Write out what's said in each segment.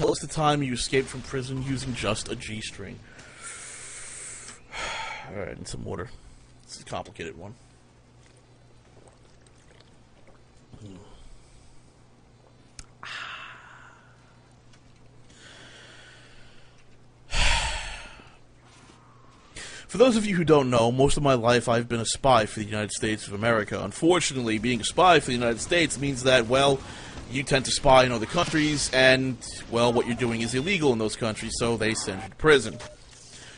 Tell us the time you escaped from prison using just a G-string. Alright, and some water. This is a complicated one. For those of you who don't know, most of my life I've been a spy for the United States of America. Unfortunately, being a spy for the United States means that, well, you tend to spy in other countries, and, well, what you're doing is illegal in those countries, so they send you to prison.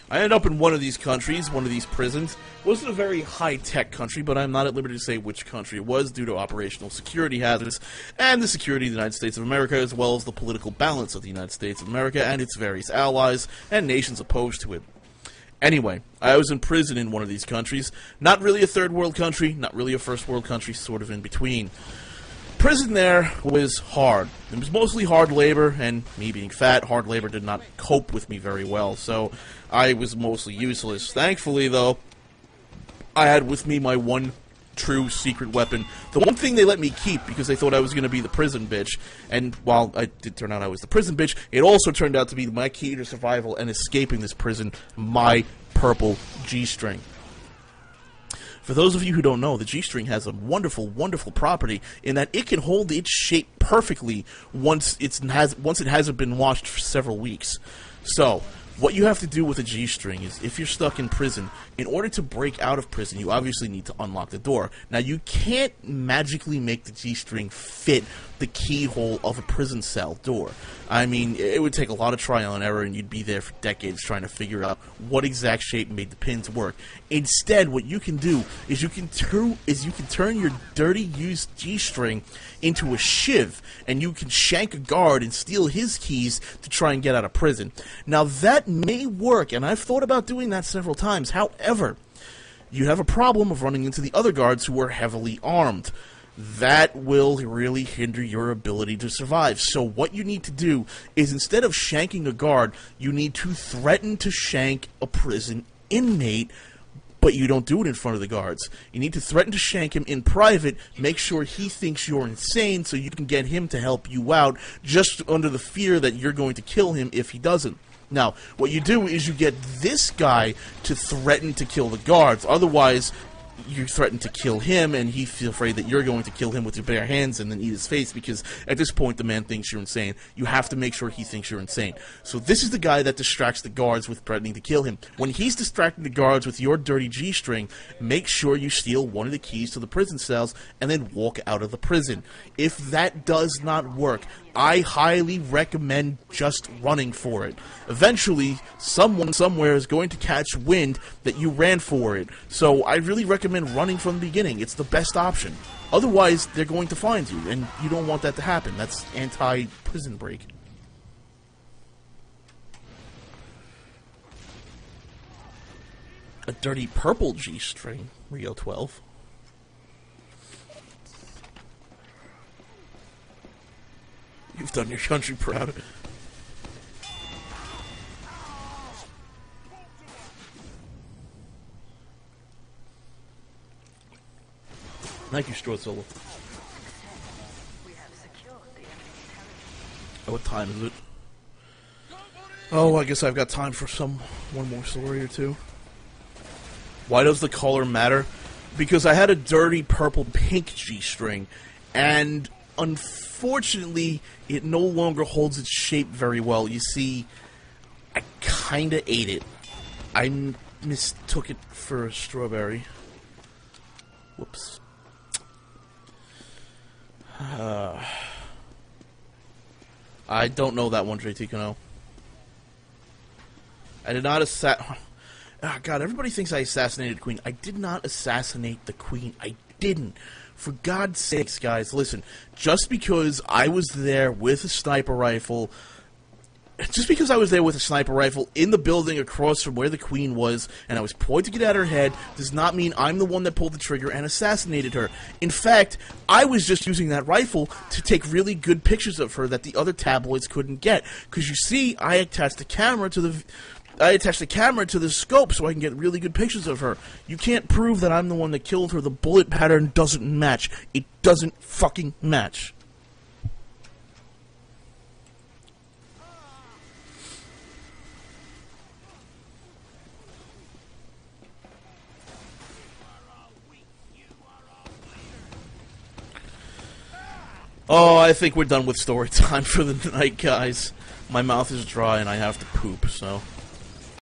I ended up in one of these countries, one of these prisons. It wasn't a very high-tech country, but I'm not at liberty to say which country it was due to operational security hazards and the security of the United States of America, as well as the political balance of the United States of America and its various allies and nations opposed to it. Anyway, I was in prison in one of these countries. Not really a third world country, not really a first world country, sort of in between. Prison there was hard. It was mostly hard labor, and me being fat, hard labor did not cope with me very well, so I was mostly useless. Thankfully, though, I had with me my one true secret weapon. The one thing they let me keep because they thought I was going to be the prison bitch, and while I did turn out I was the prison bitch, it also turned out to be my key to survival and escaping this prison, my purple G-string. For those of you who don't know, the G-string has a wonderful, wonderful property in that it can hold its shape perfectly once it hasn't been washed for several weeks. So, what you have to do with a G-string is, if you're stuck in prison, in order to break out of prison, you obviously need to unlock the door. Now, you can't magically make the G-string fit the keyhole of a prison cell door. I mean, it would take a lot of trial and error, and you'd be there for decades trying to figure out what exact shape made the pins work. Instead, what you can do is you can turn your dirty used G-string into a shiv, and you can shank a guard and steal his keys to try and get out of prison. Now, that may work, and I've thought about doing that several times. However, you have a problem of running into the other guards who are heavily armed. That will really hinder your ability to survive. So what you need to do is, instead of shanking a guard, you need to threaten to shank a prison inmate, but you don't do it in front of the guards. You need to threaten to shank him in private, make sure he thinks you're insane so you can get him to help you out, just under the fear that you're going to kill him if he doesn't. Now, what you do is you get this guy to threaten to kill the guards. Otherwise, you threaten to kill him, and he feels afraid that you're going to kill him with your bare hands and then eat his face, because at this point the man thinks you're insane. You have to make sure he thinks you're insane. So this is the guy that distracts the guards with threatening to kill him. When he's distracting the guards with your dirty G-string, make sure you steal one of the keys to the prison cells and then walk out of the prison. If that does not work, I highly recommend just running for it. Eventually, someone somewhere is going to catch wind that you ran for it. So I really recommend running from the beginning. It's the best option. Otherwise, they're going to find you, and you don't want that to happen. That's anti-prison break. A dirty purple G-string, Rio 12. You've done your country proud. Thank you, Straw Solo. Oh, what time is it? Oh, I guess I've got time for one more story or two. Why does the color matter? Because I had a dirty purple-pink G-string, and unfortunately, it no longer holds its shape very well. You see, I kinda ate it. I mistook it for a strawberry. Whoops. I don't know that one, JT Kano. I did not Oh, God, everybody thinks I assassinated the Queen. I did not assassinate the Queen. I didn't. For God's sakes, guys, listen. Just because I was there with a sniper rifle... Just because I was there with a sniper rifle in the building across from where the Queen was, and I was pointing it at her head, does not mean I'm the one that pulled the trigger and assassinated her. In fact, I was just using that rifle to take really good pictures of her that the other tabloids couldn't get. Because you see, I attached the camera to the scope so I can get really good pictures of her. You can't prove that I'm the one that killed her. The bullet pattern doesn't match. It doesn't fucking match. Oh, I think we're done with story time for the night, guys. My mouth is dry and I have to poop, so...